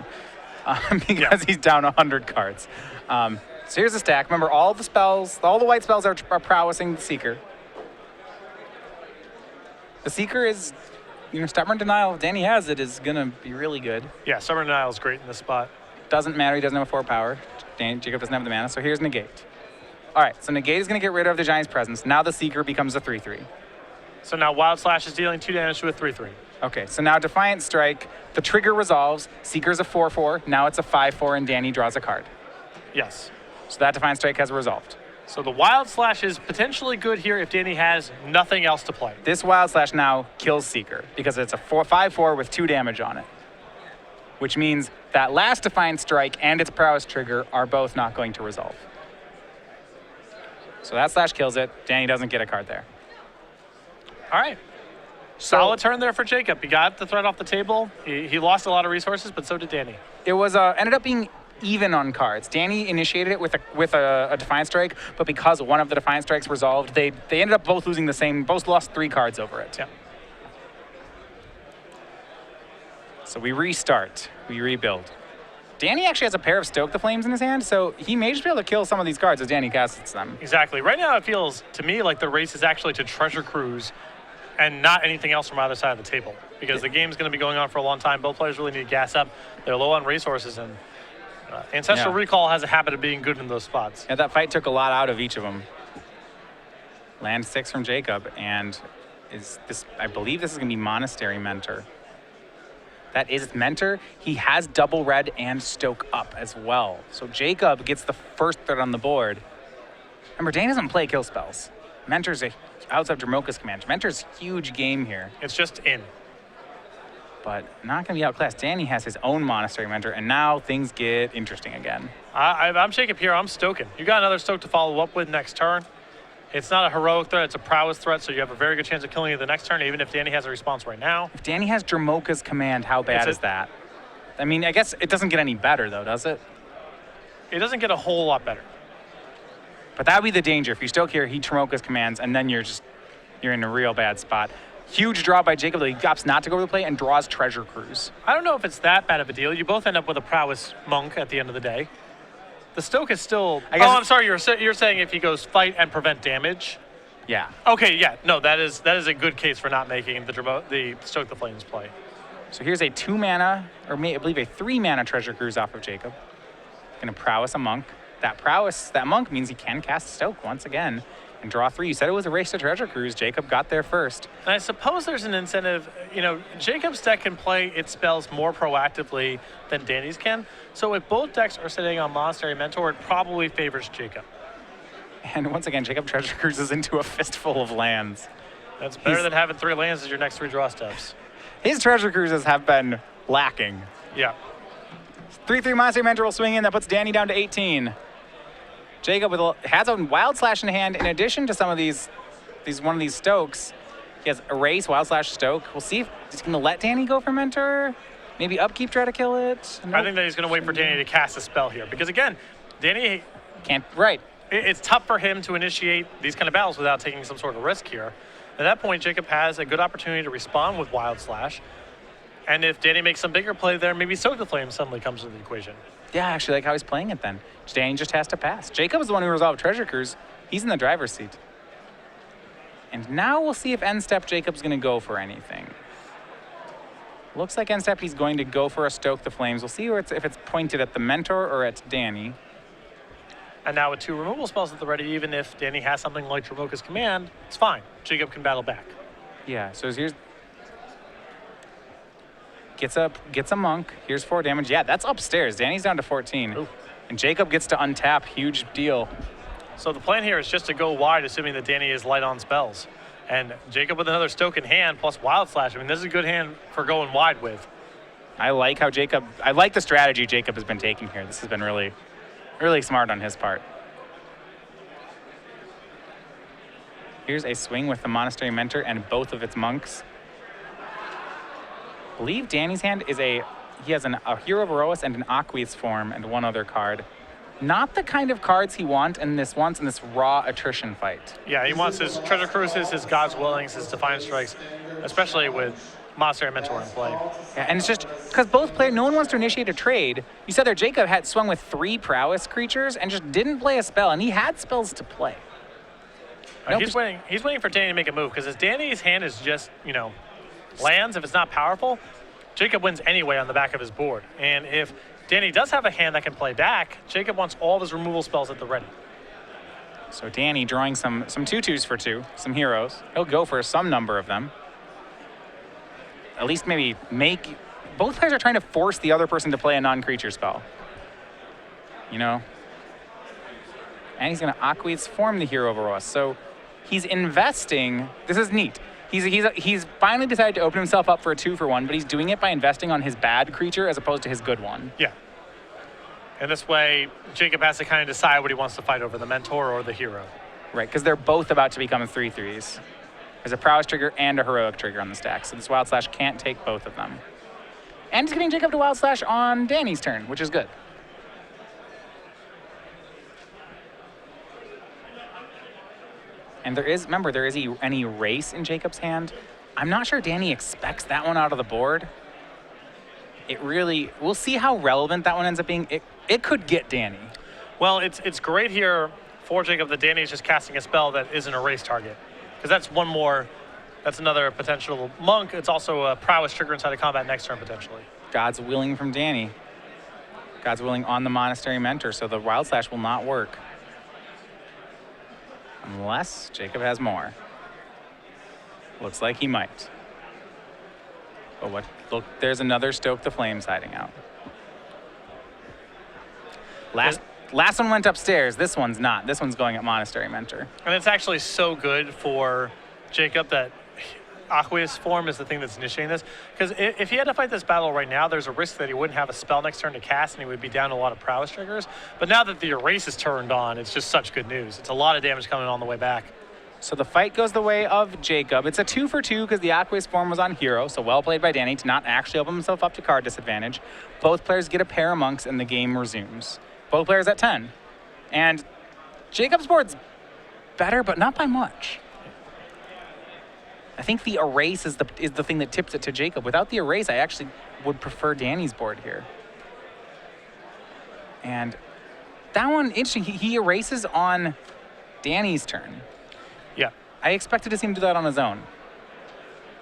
because he's down 100 cards. So here's the stack. Remember, all the spells, all the white spells are prowessing the Seeker. The Seeker is, Stubborn Denial, if Danny has it, is going to be really good. Yeah, Stubborn Denial is great in this spot. Doesn't matter, he doesn't have a 4 power. Jacob doesn't have the mana, so here's negate. All right, so negate is going to get rid of the Giant's presence. Now the Seeker becomes a 3/3. So now Wild Slash is dealing 2 damage to a 3/3. Okay, so now Defiant Strike, the trigger resolves. Seeker's a 4/4, now it's a 5/4, and Danny draws a card. Yes. So that Defiant Strike has resolved. So the Wild Slash is potentially good here if Danny has nothing else to play. This Wild Slash now kills Seeker because it's a 5/4 with 2 damage on it, which means that last Defiant Strike and its Prowess trigger are both not going to resolve. So that Slash kills it. Danny doesn't get a card there. All right. So, Solid turn there for Jacob. He got the threat off the table. He lost a lot of resources, but so did Danny. it was ended up being even on cards. Danny initiated it with a Defiant Strike, but because one of the Defiant Strikes resolved, they ended up both losing the same, both lost 3 cards over it. Yeah. So we restart, we rebuild. Danny actually has a pair of Stoke the Flames in his hand, so he may just be able to kill some of these cards as Danny casts them. Exactly. Right now it feels, to me, like the race is actually to Treasure Cruise and not anything else from either side of the table, because the game's going to be going on for a long time. Both players really need to gas up. They're low on resources, and Ancestral Recall has a habit of being good in those spots. Yeah, that fight took a lot out of each of them. Land 6 from Jacob, and I believe this is going to be Monastery Mentor. That is Mentor. He has double red and Stoke up as well. So Jacob gets the first threat on the board. Remember, Danny doesn't play kill spells. Mentor's outside Dramoka's command. Mentor's huge game here, It's just in. but not going to be outclassed. Danny has his own Monastery Mentor, and now things get interesting again. I'm Jacob here. I'm stoking. You got another Stoke to follow up with next turn. It's not a heroic threat. It's a prowess threat, so you have a very good chance of killing it the next turn, even if Danny has a response right now. If Danny has Dramoka's command, how bad is that? I mean, I guess it doesn't get any better, though, does it? It doesn't get a whole lot better. But that would be the danger. If you Stoke here, he Dramoka's commands, and then you're in a real bad spot. Huge draw by Jacob, though he opts not to go to the play and draws Treasure Cruise. I don't know if it's that bad of a deal. You both end up with a prowess monk at the end of the day. The Stoke is still... I'm sorry. You're saying if he goes fight and prevent damage? Yeah. Okay, yeah. No, that is a good case for not making the Stoke the Flames play. So here's a 2 mana, or I believe a 3 mana Treasure Cruise off of Jacob. Gonna prowess a monk. That monk means he can cast Stoke once again and draw 3. You said it was a race to Treasure Cruise. Jacob got there first. And I suppose there's an incentive. Jacob's deck can play its spells more proactively than Danny's can. So if both decks are sitting on Monastery Mentor, it probably favors Jacob. And once again, Jacob Treasure Cruises into a fistful of lands. That's better than having 3 lands as your next 3 draw steps. His Treasure Cruises have been lacking. Yeah. 3/3 Monastery Mentor will swing in. That puts Danny down to 18. Jacob has a Wild Slash in hand. In addition to some of these one of these Stokes, he has Erase, Wild Slash, Stoke. We'll see if he's going to let Danny go for Mentor. Maybe Upkeep try to kill it. Nope. I think that he's going to wait for Danny to cast a spell here. Because again, Danny... Can't, right. It's tough for him to initiate these kind of battles without taking some sort of risk here. At that point, Jacob has a good opportunity to respond with Wild Slash. And if Danny makes some bigger play there, maybe Stoke the Flame suddenly comes into the equation. Yeah, I actually like how he's playing it then. Danny just has to pass. Jacob is the one who resolved Treasure Cruise. He's in the driver's seat. And now we'll see if end step Jacob's going to go for anything. Looks like end step he's going to go for a Stoke the Flames. We'll see if it's pointed at the Mentor or at Danny. And now with 2 removal spells at the ready, even if Danny has something like Dramoka's command, it's fine. Jacob can battle back. Yeah, so here's... Gets a monk. Here's 4 damage. Yeah, that's upstairs. Danny's down to 14. Ooh. And Jacob gets to untap. Huge deal. So the plan here is just to go wide, assuming that Danny is light on spells. And Jacob with another Stoke in hand, plus Wild Slash. I mean, this is a good hand for going wide with. I like the strategy Jacob has been taking here. This has been really, really smart on his part. Here's a swing with the Monastery Mentor and both of its monks. I believe Danny's hand is he has a Hero of Erois and an Aqueous form and 1 other card. Not the kind of cards he wants in this raw attrition fight. Yeah, he wants his Treasure Cruises, his God's Willings, his Defiant Strikes, especially with Monastery Mentor in play. Yeah, and it's just because both players, no one wants to initiate a trade. You said there Jacob had swung with 3 prowess creatures and just didn't play a spell, and he had spells to play. Nope. He's waiting for Danny to make a move because as Danny's hand is just, lands, if it's not powerful, Jacob wins anyway on the back of his board. And if Danny does have a hand that can play back, Jacob wants all of his removal spells at the ready. So Danny drawing some 2/2s for 2, some heroes. He'll go for some number of them. At least maybe both players are trying to force the other person to play a non-creature spell. And he's going to Aqueous Form the hero over us. So he's investing. This is neat. He's finally decided to open himself up for a 2-for-1, but he's doing it by investing on his bad creature as opposed to his good one. Yeah. And this way, Jacob has to kind of decide what he wants to fight over, the Mentor or the hero. Right, because they're both about to become 3/3s. There's a prowess trigger and a heroic trigger on the stack, so this Wild Slash can't take both of them. And he's getting Jacob to Wild Slash on Danny's turn, which is good. And there is an erase in Jacob's hand. I'm not sure Danny expects that one out of the board. We'll see how relevant that one ends up being. It could get Danny. Well, it's great here for Jacob that Danny is just casting a spell that is an erase target. Because that's another potential monk. It's also a prowess trigger inside of combat next turn potentially. God's Willing from Danny. God's Willing on the Monastery Mentor, so the Wild Slash will not work. Unless Jacob has more. Looks like he might. But look, there's another Stoke the Flames hiding out. Last one went upstairs. This one's not. This one's going at Monastery Mentor. And it's actually so good for Jacob that Aqueous Form is the thing that's initiating this. Because if he had to fight this battle right now, there's a risk that he wouldn't have a spell next turn to cast and he would be down to a lot of prowess triggers. But now that the erase is turned on, it's just such good news. It's a lot of damage coming on the way back. So the fight goes the way of Jacob. It's a 2-for-2 because the Aqueous Form was on hero, so well played by Danny to not actually open himself up to card disadvantage. Both players get a pair of monks and the game resumes. Both players at 10. And Jacob's board's better, but not by much. I think the erase is the thing that tips it to Jacob. Without the erase, I actually would prefer Danny's board here. And that one, interesting. He erases on Danny's turn. Yeah. I expected to see him do that on his own.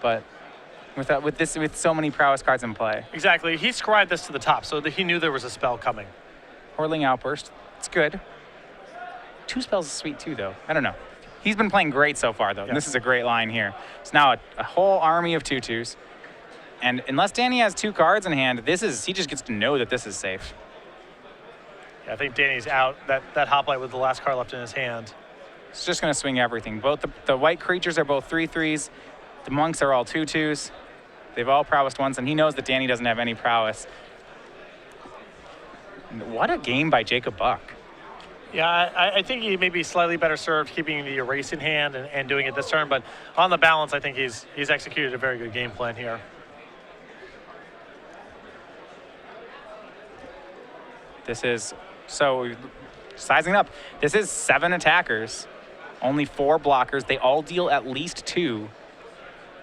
But with so many prowess cards in play. Exactly. He scribed this to the top so that he knew there was a spell coming. Whirling Outburst. It's good. 2 spells is sweet too, though. I don't know. He's been playing great so far, though. Yeah. This is a great line here. It's now a whole army of 2/2s. And unless Danny has 2 cards in hand, he just gets to know that this is safe. Yeah, I think Danny's out. That hoplite with the last card left in his hand. It's just going to swing everything. Both the white creatures are both 3/3s. The monks are all 2/2s. They've all prowessed once, and he knows that Danny doesn't have any prowess. What a game by Jacob Buck. Yeah, I think he may be slightly better served keeping the erase in hand and doing it this turn, but on the balance, I think he's executed a very good game plan here. This is, so sizing up, this is 7 attackers, only 4 blockers. They all deal at least 2.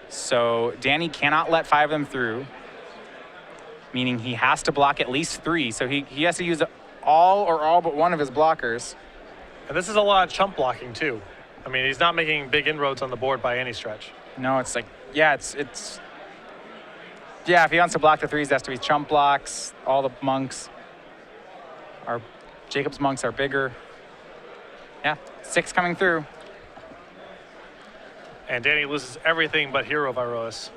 So Danny cannot let 5 of them through, meaning he has to block at least 3. So he has to use all but one of his blockers. And this is a lot of chump blocking too. I mean, he's not making big inroads on the board by any stretch. No, it's like, yeah, if he wants to block the 3s, it has to be chump blocks. All the monks Jacob's monks are bigger. Yeah, 6 coming through. And Danny loses everything but Hero of Iroas.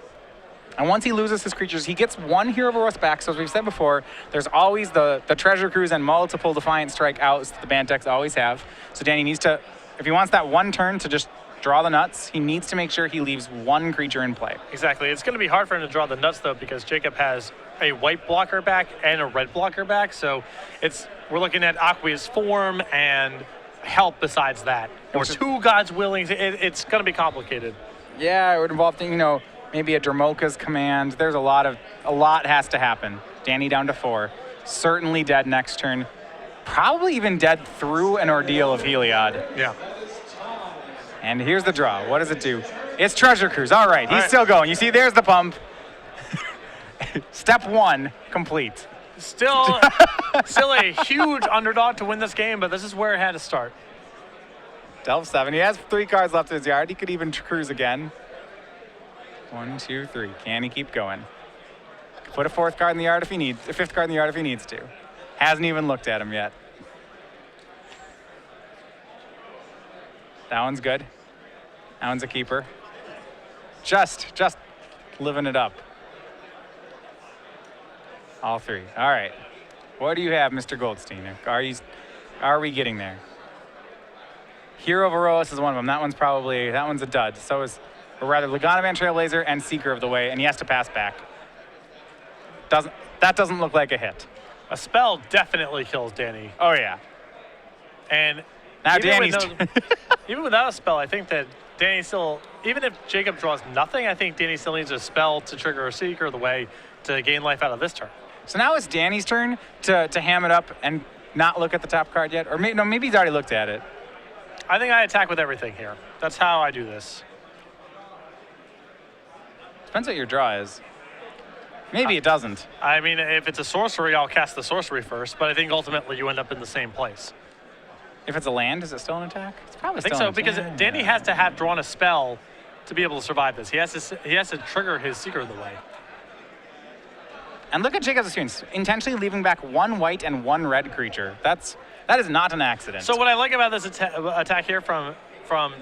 And once he loses his creatures, he gets 1 Hero of Iroas back. So as we've said before, there's always the Treasure Cruise and multiple Defiant Strike outs that the Banteks always have. So Danny needs to, if he wants that 1 turn to just draw the nuts, he needs to make sure he leaves 1 creature in play. Exactly. It's going to be hard for him to draw the nuts, though, because Jacob has a white blocker back and a red blocker back. So we're looking at Aqueous Form and help besides that. Or 2 God's Willings. It's going to be complicated. Yeah, it would involve, maybe a Dramoka's command. There's a lot has to happen. Danny down to 4. Certainly dead next turn. Probably even dead through an ordeal of Heliod. Yeah. And here's the draw. What does it do? It's Treasure Cruise. All right, he's All right. still going. You see, there's the pump. Step 1 complete. Still a huge underdog to win this game, but this is where it had to start. Delve 7. He has 3 cards left in his yard. He could even cruise again. 1, 2, 3. Can he keep going? Put a 4th card in the yard if he needs, a 5th card in the yard if he needs to. Hasn't even looked at him yet. That one's good. That one's a keeper. Just living it up. All 3. All right. What do you have, Mr. Goldstein? Are we getting there? Hero of Aerois is one of them. That one's a dud. So is, or rather, Laganaman Trailblazer and Seeker of the Way, and he has to pass back. That doesn't look like a hit. A spell definitely kills Danny. Oh yeah. And Now even Danny's even without a spell, I think that Danny still, even if Jacob draws nothing, I think Danny still needs a spell to trigger a Seeker of the Way to gain life out of this turn. So now it's Danny's turn to ham it up and not look at the top card yet, or maybe he's already looked at it. I think I attack with everything here. That's how I do this. Depends what your draw is. Maybe it doesn't. I mean, if it's a sorcery, I'll cast the sorcery first, but I think ultimately you end up in the same place. If it's a land, is it still an attack? It's probably I think still so, an because attack. Danny has to have drawn a spell to be able to survive this. He has to trigger his Seeker of the Way. And look at Jacob's experience, intentionally leaving back 1 white and 1 red creature. That is not an accident. So what I like about this attack here from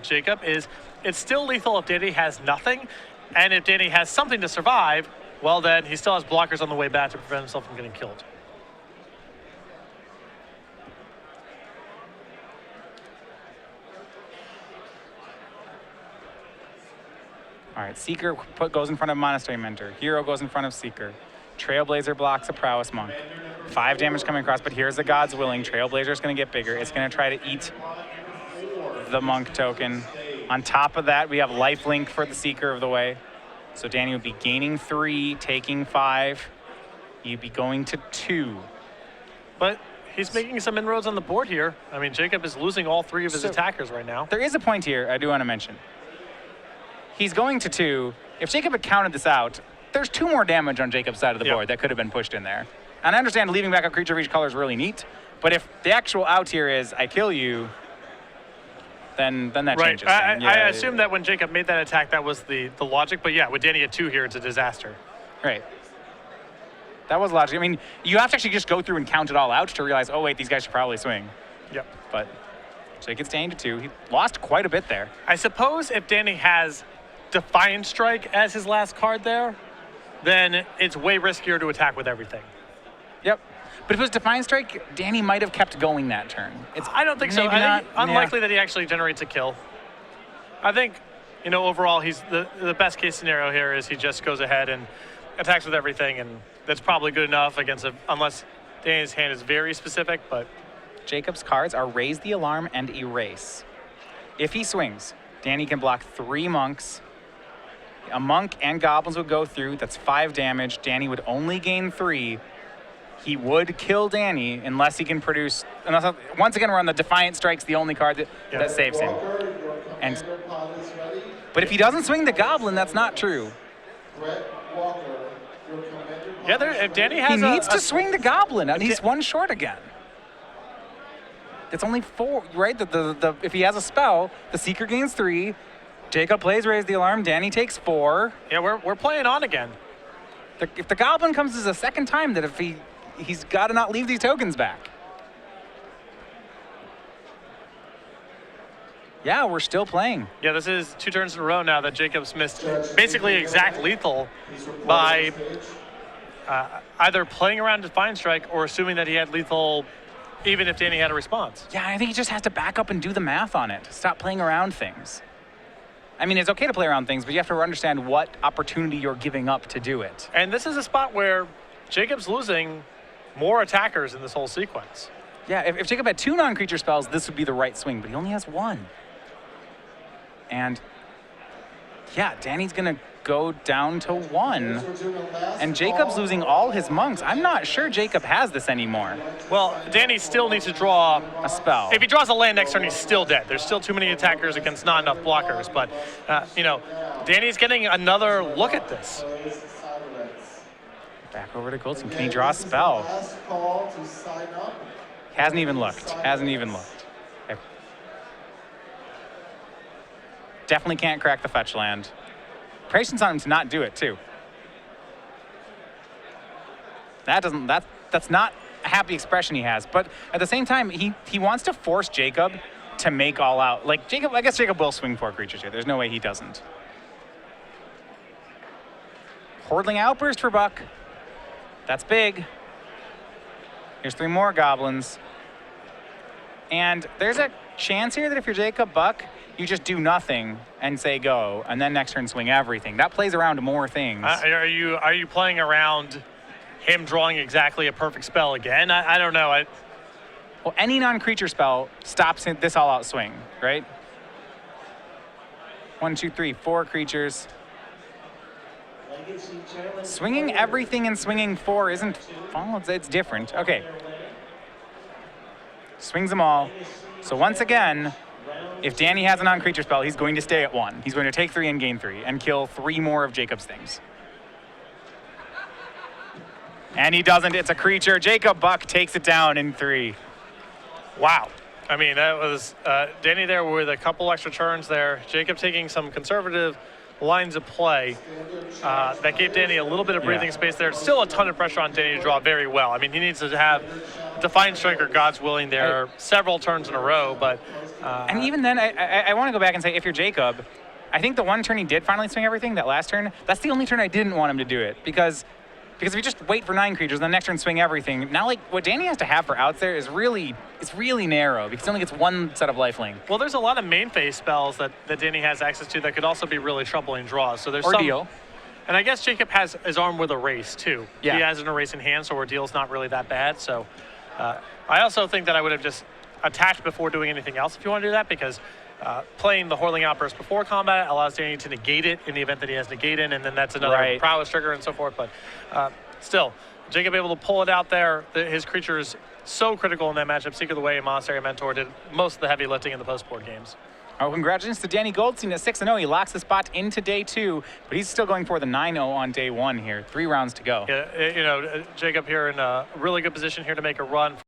Jacob is it's still lethal if Danny has nothing, and if Danny has something to survive, well then he still has blockers on the way back to prevent himself from getting killed. All right, Seeker goes in front of Monastery Mentor. Hero goes in front of Seeker. Trailblazer blocks a Prowess Monk. 5 damage coming across, but here's the God's Willing. Trailblazer's going to get bigger. It's going to try to eat the Monk token. On top of that, we have Lifelink for the Seeker of the Way. So Danny would be gaining 3, taking 5. You'd be going to 2. But he's making some inroads on the board here. I mean, Jacob is losing all 3 of his attackers right now. There is a point here I do want to mention. He's going to 2. If Jacob had counted this out, there's 2 more damage on Jacob's side of the board that could have been pushed in there. And I understand leaving back a creature of each color is really neat, but if the actual out here is I kill you, then that changes. I assume that when Jacob made that attack, that was the logic. But yeah, with Danny at 2 here, it's a disaster. Right. That was logic. I mean, you have to actually just go through and count it all out to realize, oh wait, these guys should probably swing. Yep. But Jake gets Danny to 2. He lost quite a bit there. I suppose if Danny has Defiant Strike as his last card there, then it's way riskier to attack with everything. Yep. But if it was Defiant Strike, Danny might have kept going that turn. I don't think so. I think unlikely that he actually generates a kill. I think, overall, he's the best case scenario here is he just goes ahead and attacks with everything, and that's probably good enough against unless Danny's hand is very specific, but Jacob's cards are Raise the Alarm and Erase. If he swings, Danny can block 3 monks. A monk and goblins would go through. That's 5 damage. Danny would only gain 3. He would kill Danny unless he can produce. Once again, we're on the Defiant Strike's the only card that saves him. But if he doesn't swing the goblin, that's not true. Yeah, if Danny has he needs to swing the goblin, and he's 1 short again. It's only 4, right? If he has a spell, the Seeker gains 3. Jacob plays Raise the Alarm. Danny takes 4. Yeah, we're playing on again. If the goblin comes as a second time, that if he's got to not leave these tokens back. Yeah, we're still playing. Yeah, this is 2 turns in a row now that Jacob's missed basically exact lethal by either playing around Defiant Strike or assuming that he had lethal even if Danny had a response. Yeah, I think he just has to back up and do the math on it. Stop playing around things. I mean, it's okay to play around things, but you have to understand what opportunity you're giving up to do it. And this is a spot where Jacob's losing more attackers in this whole sequence. Yeah, if Jacob had 2 non-creature spells, this would be the right swing, but he only has 1. And yeah, Danny's gonna go down to 1. And Jacob's losing all his monks. I'm not sure Jacob has this anymore. Well, Danny still needs to draw A spell. If he draws a land next turn, he's still dead. There's still too many attackers against not enough blockers. But, you know, Danny's getting another look at this. Back over to Goldstein. Can he draw a spell? Hasn't even looked. Hasn't even looked. Okay. Definitely can't crack the fetch land. Patience on him to not do it, too. That's not a happy expression he has. But at the same time, he wants to force Jacob to make all out. Like, Jacob, I guess Jacob will swing 4 creatures here. There's no way he doesn't. Hordling Outburst for Buck. That's big. Here's 3 more goblins. And there's a chance here that if you're Jacob Buck, you just do nothing and say go, and then next turn swing everything. That plays around more things. Are you playing around him drawing exactly a perfect spell again? I don't know. Well, any non-creature spell stops this all-out swing, right? 1, 2, 3, 4 creatures. Swinging everything and swinging 4 isn't, well, it's different. Okay. Swings them all. So once again, if Danny has a non-creature spell, he's going to stay at 1. He's going to take 3 and gain 3 and kill 3 more of Jacob's things. And he doesn't. It's a creature. Jacob Buck takes it down in 3. Wow. I mean, that was Danny there with a couple extra turns there. Jacob taking some conservative lines of play. That gave Danny a little bit of breathing space there. Still a ton of pressure on Danny to draw very well. I mean, he needs to have Defiant Striker, God's willing, there several turns in a row. But and even then, I want to go back and say, if you're Jacob, I think the one turn he did finally swing everything, that last turn, that's the only turn I didn't want him to do it. Because if you just wait for 9 creatures, then the next turn swing everything, now like what Danny has to have for outs there is really narrow because he only gets 1 set of lifelink. Well, there's a lot of main phase spells that Danny has access to that could also be really troubling draws. So there's Ordeal. And I guess Jacob has his arm with Erase too. Yeah. He has an Erase in hand, so Ordeal's not really that bad. So I also think that I would have just attacked before doing anything else if you want to do that, because playing the Hordling Outburst before combat allows Danny to negate it in the event that he has negate in, and then that's another prowess trigger and so forth. But still, Jacob able to pull it out there. His creature is so critical in that matchup. Seeker of the Way and Monastery Mentor did most of the heavy lifting in the post-board games. Oh, congratulations to Danny Goldstein at 6-0. He locks the spot into day 2, but he's still going for the 9-0 on day 1 here. 3 rounds to go. Yeah, you know, Jacob here in a really good position here to make a run.